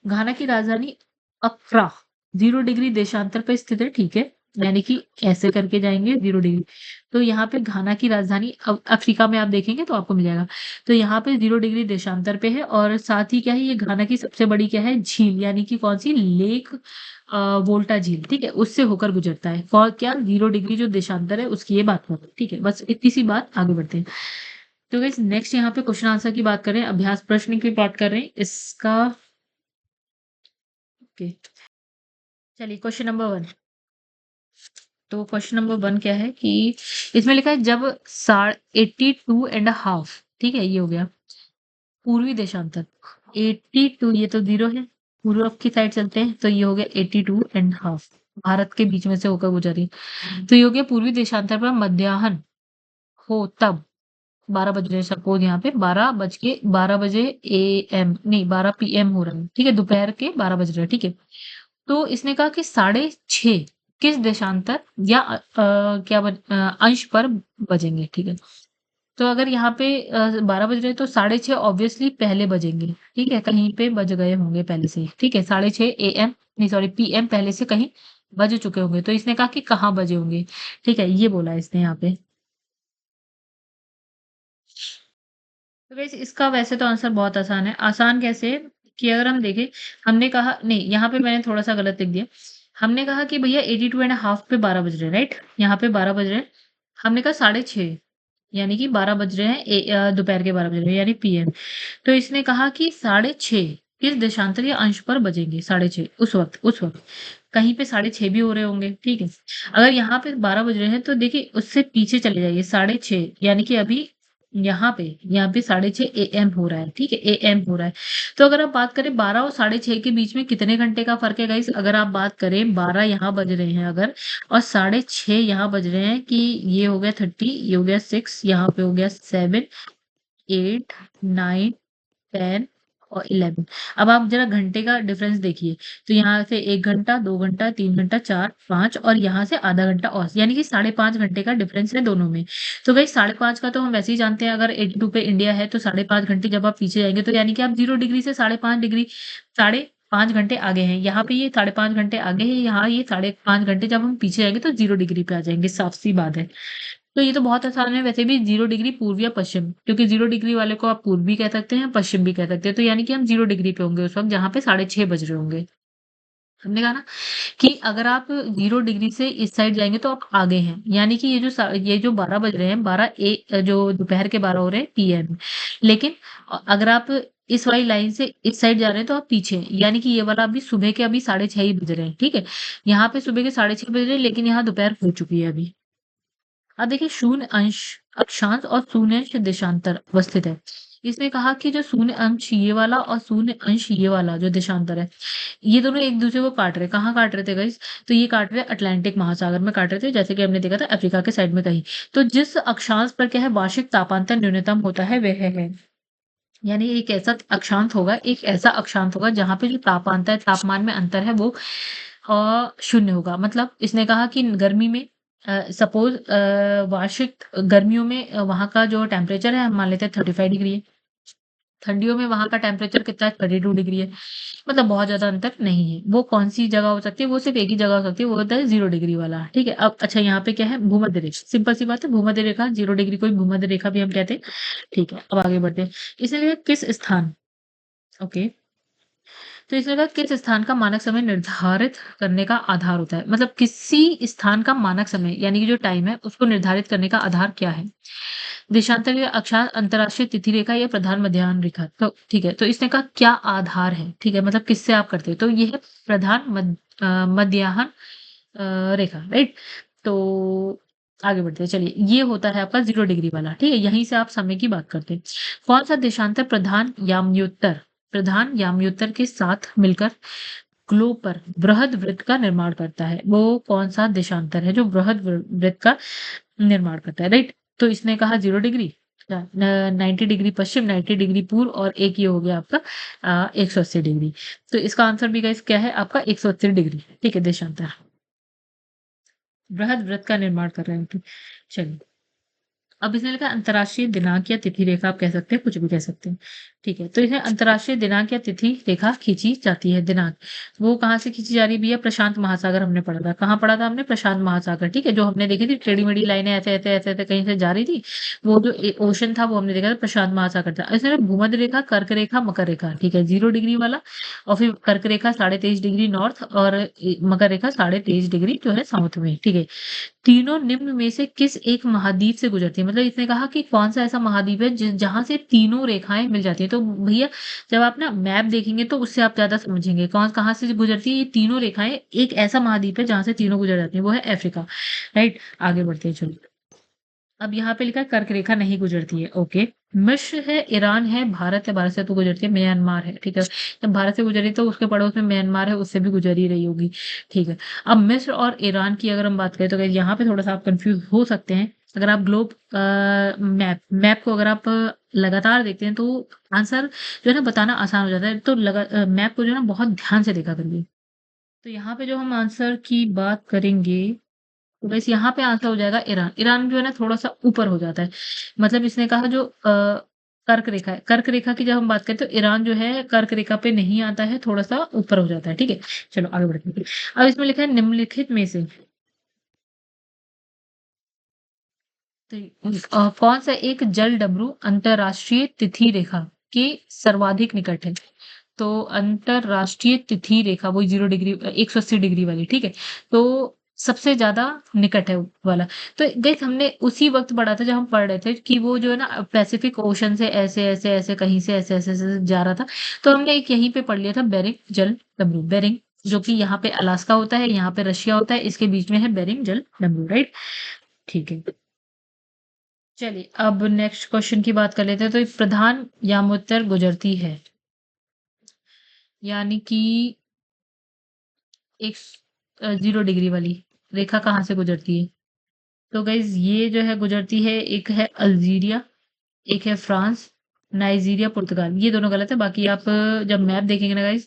घाना की राजधानी अक्रा 0 डिग्री देशांतर पे स्थित है, ठीक है? यानी कि ऐसे करके जाएंगे 0 डिग्री। तो यहाँ पे घाना की राजधानी अफ्रीका में आप देखेंगे तो आपको मिल जाएगा। तो यहाँ पे 0 डिग्री देशांतर पे है, और साथ ही क्या है, ये घाना की सबसे बड़ी क्या है? झील, यानी कि कौन सी? लेक वोल्टा झील, ठीक है? उससे होकर गुजरता है। कौन क्या? 0 डिग्री जो देशांतर है उसकी ये बात कर, ठीक है? बस इतनी सी बात, आगे बढ़ते हैं। तो गाइस नेक्स्ट यहाँ पे क्वेश्चन आंसर की बात करें, अभ्यास प्रश्न की बात कर रहे हैं इसका। ओके, चलिए क्वेश्चन नंबर 1। तो क्वेश्चन नंबर 1 क्या है कि इसमें लिखा है जब 82.5, ठीक है? ये हो गया पूर्वी देशांतर। 82 ये तो 0 है, पूर्व की साइड चलते हैं, तो ये हो गया 82.5, भारत के बीच में से होकर गुजरी। तो ये हो गया पूर्वी देशांतर पर मध्याह्न हो तब 12 बज रहे, सपोज यहाँ पे 12 बजे AM नहीं 12 PM हो रहा है, ठीक है? दोपहर के 12 बज रहे हैं, ठीक है? तो इसने कहा कि 6:30 किस देशांतर या क्या अंश पर बजेंगे, ठीक है? तो अगर यहाँ पे 12 बज रहे हैं तो 6:30 ऑब्वियसली पहले बजेंगे, ठीक है? कहीं पे बज गए होंगे पहले से ही, ठीक है? 6:30 AM नहीं सॉरी PM पहले से कहीं बज चुके होंगे। तो इसने कहा कि कहाँ बजे होंगे, ठीक है? ये बोला इसने यहाँ पे। तो वैसे इसका वैसे तो आंसर बहुत आसान है। आसान कैसे? कि अगर हम देखें, हमने कहा नहीं, यहाँ पे मैंने थोड़ा-सा गलत लिख दिया। हमने कहा कि भैया 82 एंड हाफ पे 12 बज रहे हैं, राइट? यहाँ पे 12 बज रहे हैं। हमने कहा 6:30 यानी कि 12 बज रहे हैं, दोपहर के 12 बज रहे हैं यानी PM। तो इसने कहा कि 6:30 किस देशांतर या अंश पर बजेंगे? 6:30 उस वक़्त कहीं पे 6:30 भी हो रहे होंगे, ठीक है? अगर यहाँ पे 12 बज रहे हैं तो देखिए उससे पीछे चले जाइए, 6:30 यानी कि अभी यहाँ पे 6:30 AM हो रहा है, ठीक है? AM हो रहा है। तो अगर आप बात करें 12 और 6:30 के बीच में कितने घंटे का फ़र्क है गाइस? अगर आप बात करें 12 यहाँ बज रहे हैं अगर, और 6:30 यहाँ बज रहे हैं, कि ये हो गया 30, ये हो गया 6, यहाँ पे हो गया 7, 8, 9, 10 और 11। अब आप ज़रा घंटे का डिफरेंस देखिए, तो यहाँ से 1 घंटा, 2 घंटा, 3 घंटा, 4, 5 और यहाँ से आधा घंटा और, यानी कि 5.5 घंटे का डिफरेंस है दोनों में। तो गाइस 5.5 का तो हम वैसे ही जानते हैं, अगर 82 पे इंडिया है तो 5.5 घंटे जब आप पीछे जाएँगे तो यानी कि आप 0 डिग्री से 5.5 डिग्री 5.5 घंटे आगे हैं। यहाँ पे ये 5.5 घंटे आगे है, यहाँ ये 5.5 घंटे जब हम पीछे जाएँगे तो 0 डिग्री पे आ जाएँगे, साफ-सी बात है। तो ये तो बहुत आसान है, वैसे भी 0 डिग्री पूर्व या पश्चिम, क्योंकि 0 डिग्री वाले को आप पूर्व भी कह सकते हैं, पश्चिम भी कह सकते हैं। तो यानी कि हम 0 डिग्री पे होंगे उस वक़्त जहाँ पे 6:30 बज रहे होंगे। हमने कहा ना कि अगर आप 0 डिग्री से इस साइड जाएँगे तो आप आगे हैं। यानी कि ये जो 12 बज रहे हैं, 12 जो दोपहर के 12 हो रहे हैं PM। लेकिन अगर आप इस वाली लाइन से इस साइड जा रहे हैं तो आप पीछे हैं। यानी कि ये वाला अभी सुबह के अभी 6:30 ही बज रहे हैं, ठीक है? यहाँ पे सुबह के 6:30 बज रहे हैं, लेकिन यहाँ दोपहर हो चुकी है अभी। अब देखिए शून्य अंश अक्षांश और शून्य अंश देशांतर अवस्थित है। इसने कहा कि जो शून्य अंश ये वाला और शून्य अंश ये वाला जो देशांतर है, ये दोनों एक दूसरे को काट रहे हैं। कहाँ काट रहे थे गाइस? तो ये काट रहे हैं अटलांटिक महासागर में काट रहे थे, जैसे कि हमने देखा था अफ्रीका के साइड में कहीं। तो जिस अक्षांश पर क्या है वार्षिक तापांतर न्यूनतम होता है वह है, यानी एक ऐसा अक्षांश होगा जहाँ पे जो तापमान में अंतर है वो शून्य होगा। मतलब इसने कहा कि गर्मी में सपोज़ वार्षिक गर्मियों में वहाँ का जो टेम्परेचर है हम मान लेते हैं 35 डिग्री है। ठंडियों में वहाँ का टेम्परेचर कितना है? 32 डिग्री है। मतलब बहुत ज़्यादा अंतर नहीं है। वो कौन-सी जगह हो सकती है? वो सिर्फ़ एक ही जगह हो सकती है, वो होता है 0 डिग्री वाला, ठीक है? अब अच्छा यहाँ पे क्या है? भूमध्य रेखा, सिंपल सी बात है, भूमध्य रेखा 0 डिग्री को ही भूमध्य रेखा भी हम कहते हैं, ठीक है? अब आगे बढ़ते हैं। इसलिए किस स्थान ओके। तो इसमें कहा किस स्थान का मानक समय निर्धारित करने का आधार होता है, मतलब किसी स्थान का मानक समय यानी कि जो टाइम है उसको निर्धारित करने का आधार क्या है? देशांतर या अक्षांश अंतर्राष्ट्रीय तिथि रेखा या प्रधान मध्याह्न रेखा। तो ठीक है, तो इसने कहा क्या आधार है, ठीक है, मतलब किससे आप करते हो? तो ये है प्रधान मध्याह्न रेखा, राइट? तो आगे बढ़ते हैं, चलिए ये होता है आपका 0 डिग्री वाला, ठीक है? यहीं से आप समय की बात करते हैं। कौन-सा देशांतर प्रधान याम्योत्तर के साथ मिलकर ग्लोब पर बृहद वृत्त का निर्माण करता है? वो कौन-सा देशांतर है जो बृहद वृत्त का निर्माण करता है, राइट? तो इसने कहा 0 डिग्री, 90 डिग्री पश्चिम, 90 डिग्री पूर्व और एक ये हो गया आपका 180 डिग्री। तो इसका आंसर भी गाइस क्या है आपका 180 डिग्री, ठीक है, देशांतर। बृहद वृत्त का निर्माण कर रहे हैं तो चलिए। अब इसने लिखा अंतर्राष्ट्रीय दिनांक या तिथि रेखा, आप कह सकते हैं, कुछ भी कह सकते हैं, ठीक है? तो इसमें अंतर्राष्ट्रीय दिनांक या तिथि रेखा खींची जाती है। दिनांक वो कहाँ से खींची जा रही है भैया? प्रशांत महासागर हमने पढ़ा था। कहाँ पढ़ा था हमने? प्रशांत महासागर, ठीक है? जो हमने देखी थी टेढ़ी-मेढ़ी लाइनें ऐसे-ऐसे कहीं से जा रही थी, वो जो ओशन था वो हमने देखा था, प्रशांत महासागर था। इसमें भूमध्य रेखा, कर्क रेखा, मकर रेखा, ठीक है, 0 डिग्री वाला, और फिर कर्क रेखा 23.5 डिग्री नॉर्थ और मकर रेखा 23.5 डिग्री जो है साउथ में, ठीक है? तीनों निम्न में से किस एक महाद्वीप से गुजरती है? मतलब इसने कहा कि कौन-सा ऐसा महाद्वीप है जहाँ से तीनों रेखाएँ मिल जाती हैं। तो भैया जब आप ना मैप देखेंगे तो उससे आप ज़्यादा समझेंगे। कौन कहाँ से गुजरती है ये तीनों रेखाएँ, एक ऐसा महाद्वीप है जहाँ से तीनों गुजर जाती हैं, वो है अफ्रीका, राइट? आगे बढ़ते हैं चलो। अब यहाँ पे लिखा है कर्क रेखा नहीं गुजरती है, ओके। मिस्र है, ईरान है, भारत है, भारत से तो गुजरती है, म्यांमार है, ठीक है। जब भारत से गुजरी तो उसके पड़ोस में म्यांमार है, उससे भी गुजर ही रही होगी, ठीक है। अब मिस्र और ईरान की अगर हम बात करें तो गाइस यहाँ पे थोड़ा सा आप कंफ्यूज हो सकते हैं। अगर आप ग्लोब मैप को अगर आप लगातार देखते हैं तो आंसर जो है ना बताना आसान हो जाता है। तो मैप को जो है ना बहुत ध्यान से देखा करिए। तो यहाँ पे जो हम आंसर की बात करेंगे तो गाइस यहाँ पे आंसर हो जाएगा ईरान। ईरान जो है ना थोड़ा-सा ऊपर हो जाता है। मतलब इसने कहा जो कर्क रेखा है, कर्क रेखा की जब हम बात करें तो ईरान जो है कर्क रेखा पे नहीं आता है, थोड़ा-सा ऊपर हो जाता है, ठीक है? चलो आगे बढ़ते हैं। अब इसमें लिखा है निम्नलिखित में से तो कौन-सा एक जलडमरू अंतर्राष्ट्रीय तिथि रेखा के सर्वाधिक निकट है? तो अंतर्राष्ट्रीय तिथि रेखा वही 0 डिग्री 180 डिग्री वाली, ठीक है? तो सबसे ज़्यादा निकट है वो वाला। तो गाइस हमने उसी वक़्त पढ़ा था जब हम पढ़ रहे थे कि वो जो है ना पैसिफिक ओशन से ऐसे-ऐसे कहीं से ऐसे-ऐसे जा रहा था। तो हमने एक यहीं पे पढ़ लिया था बेरिंग जलडमरू, बेरिंग जो कि यहाँ पे अलास्का होता है, यहाँ पे रशिया होता है, इसके बीच में है बेरिंग जलडमरू, राइट? ठीक है। चलिए अब नेक्स्ट क्वेश्चन की बात कर लेते हैं। तो एक प्रधान यामोत्तर गुजरती है, यानी कि एक 0 डिग्री वाली रेखा कहाँ से गुजरती है? तो गाइज़ ये जो है गुजरती है, एक है अल्जीरिया, एक है फ्रांस, नाइजीरिया, पुर्तगाल। ये दोनों गलत है, बाकी आप जब मैप देखेंगे ना गाइज़,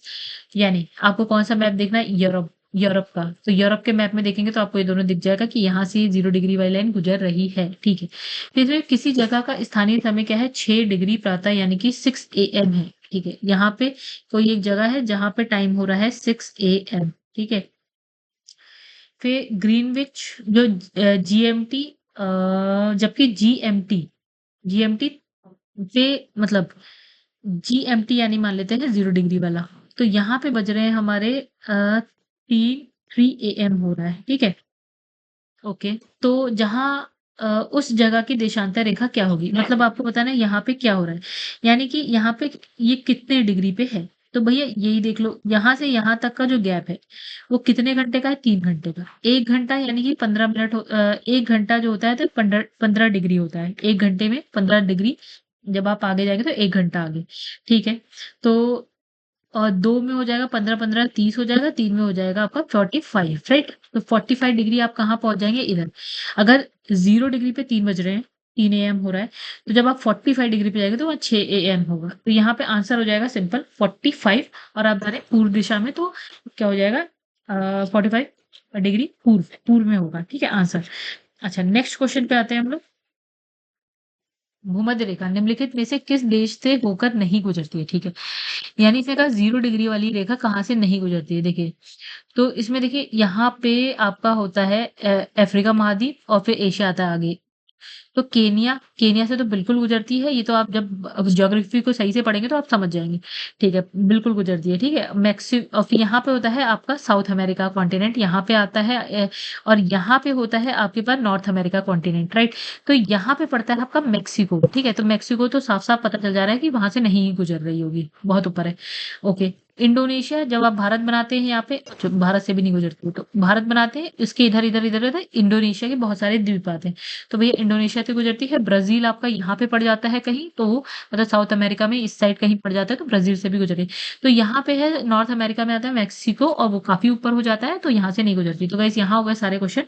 यानी आपको कौन-सा मैप देखना है? यूरोप, यूरोप का। तो यूरोप के मैप में देखेंगे तो आपको ये दोनों दिख जाएगा कि यहाँ से 0 डिग्री वाली लाइन गुजर रही है, ठीक है। फिर इसमें किसी जगह का स्थानीय समय क्या है? 6 डिग्री प्रातः यानी कि 6 एएम है, ठीक है। यहाँ पे कोई एक जगह है जहाँ पे टाइम हो रहा है 6 एएम, ठीक है। फिर ग्रीनविच जो जीएमटी जबकि जीएमटी से मतलब जीएमटी यानी मान लेते हैं 0 डिग्री वाला। तो यहाँ पे बज रहे हैं हमारे 3 एएम हो रहा है, ठीक है? ओके, तो जहाँ उस जगह की देशांतर रेखा क्या होगी? मतलब आपको बताना है यहाँ पे क्या हो रहा है। यानी कि यहाँ पे ये कितने डिग्री पे है? तो भैया यही देख लो, यहाँ से यहाँ तक का जो गैप है, वो कितने घंटे का है? 3 घंटे का। 1 घंटा यानी कि 15 मिनट 1 घंटा जो होता है तो 15 डिग्री होता है। 1 घंटे में 15 डिग्री जब आप आगे जाएँगे तो 1 घंटा आगे, ठीक है? तो और 2 में हो जाएगा 15-15 30 हो जाएगा, 3 में हो जाएगा आपका 45 राइट? तो 45 डिग्री आप कहाँ पहुँच जाएँगे? इधर। अगर 0 डिग्री पे 3 बज रहे हैं, 3 एएम हो रहा है, तो जब आप 45 डिग्री पे जाएँगे तो वहाँ 6 एएम होगा। तो यहाँ पे आंसर हो जाएगा सिंपल 45 और आप जा रहे हैं पूर्व दिशा में तो क्या हो जाएगा 45 डिग्री पूर्व में होगा, ठीक है आंसर। अच्छा नेक्स्ट क्वेश्चन पे आते हैं हम लोग। भूमध्य रेखा निम्नलिखित में से किस देश से होकर नहीं गुजरती है? ठीक है। यानी इसने कहा 0 डिग्री वाली रेखा कहाँ से नहीं गुजरती है? देखिए, तो इसमें देखिए यहाँ पे आपका होता है अफ्रीका महाद्वीप और फिर एशिया आता है आगे। तो केनिया केनिया से तो बिल्कुल गुजरती है, ये तो आप जब ज्योग्राफी को सही से पढ़ेंगे तो आप समझ जाएँगे। ठीक है, बिल्कुल गुजरती है, ठीक है? फिर यहाँ पे होता है आपका साउथ अमेरिका कॉन्टिनेंट, यहाँ पे आता है और यहाँ पे होता है आपके पास नॉर्थ अमेरिका कॉन्टिनेंट, राइट? तो यहाँ पे पड़ता है आपका मेक्सिको, ठीक है? तो मेक्सिको तो साफ-साफ पता चल जा रहा है कि वहाँ से नहीं गुजर रही होगी, बहुत ऊपर है। ओके, इंडोनेशिया जब आप भारत बनाते हैं यहाँ पे जो भारत से भी नहीं गुजरती है, तो भारत बनाते हैं, इसके इधर-इधर इंडोनेशिया के बहुत सारे द्वीप आते हैं। तो भैया इंडोनेशिया से गुजरती है, ब्राज़ील आपका यहाँ पे पड़ जाता है कहीं, तो मतलब साउथ अमेरिका में इस साइड कहीं पड़ जाता है, तो ब्राज़ील से भी गुजरे। तो यहाँ पे है नॉर्थ अमेरिका में आता है मेक्सिको और वो काफ़ी ऊपर हो जाता है, तो यहाँ से नहीं गुजरती। तो गाइस यहाँ हो गए सारे क्वेश्चन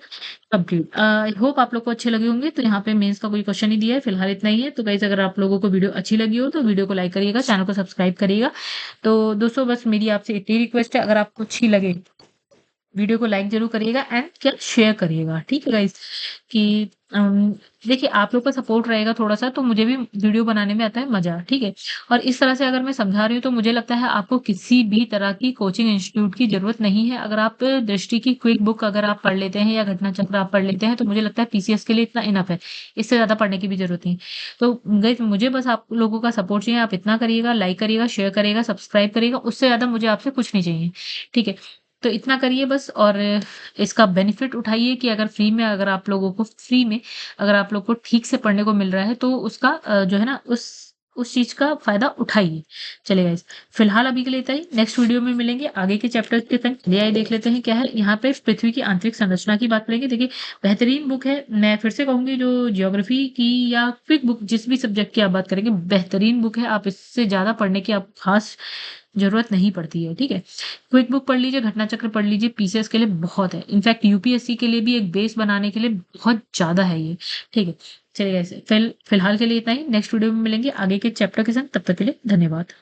कंप्लीट। आई होप आप लोग को अच्छे लगे होंगे, तो यहाँ पे मेंस का कोई क्वेश्चन नहीं दिया है, फिलहाल इतना ही है। तो गाइस अगर आप लोगों को वीडियो अच्छी लगी हो, तो वीडियो को लाइक करिएगा, चैनल को सब्सक्राइब करिएगा। तो दोस्तों बस मेरी आपसे इतनी रिक्वेस्ट है, अगर आपको अच्छी लगे वीडियो को लाइक ज़रूर करिएगा एंड क्या शेयर करिएगा, ठीक है गाइस? कि देखिए आप लोग का सपोर्ट रहेगा थोड़ा-सा तो मुझे भी वीडियो बनाने में आता है मज़ा, ठीक है? और इस तरह से अगर मैं समझा रही हूँ तो मुझे लगता है आपको किसी भी तरह की कोचिंग इंस्टीट्यूट की ज़रूरत नहीं है। अगर आप दृष्टि की क्विक बुक अगर आप पढ़ लेते हैं या घटना चक्र आप पढ़ लेते हैं तो मुझे लगता है पीसीएस के लिए इतना इनफ है। इससे ज़्यादा पढ़ने की भी ज़रूरत नहीं है। तो गाइस मुझे बस आप लोगों का सपोर्ट चाहिए, आप इतना करिएगा, लाइक करिएगा, शेयर करिएगा, सब्सक्राइब करिएगा, उससे ज़्यादा मुझे आपसे कुछ नहीं चाहिए, ठीक है? तो इतना करिए बस और इसका बेनिफिट उठाइए कि अगर फ्री में अगर आप लोगों को फ्री में अगर आप लोग को ठीक से पढ़ने को मिल रहा है तो उसका जो है ना उस चीज़ का फ़ायदा उठाइए। चलिए गाइस, फिलहाल अभी के लिए इतना ही, नेक्स्ट वीडियो में मिलेंगे आगे के चैप्टर्स के संग। चलिए आइए देख लेते हैं क्या है। यहाँ पे पृथ्वी की आंतरिक संरचना की बात करेंगे। देखिए बेहतरीन बुक है, मैं फिर से कहूँगी जो ज्योग्राफी की या क्विक बुक जिस भी सब्जेक्ट की आप बात करेंगे बेहतरीन बुक है। आप इससे ज़्यादा पढ़ने की आप खास ज़रूरत नहीं पड़ती है, ठीक है? क्विक बुक पढ़ लीजिए, घटना चक्र पढ़ लीजिए, पीसीएस के लिए बहुत है। इनफैक्ट यूपीएससी के लिए भी एक बेस बनाने के लिए बहुत ज़्यादा है ये, ठीक है? चलिए गाइस फिलहाल के लिए इतना ही, नेक्स्ट वीडियो में मिलेंगे आगे के चैप्टर के साथ, तब तक के लिए धन्यवाद।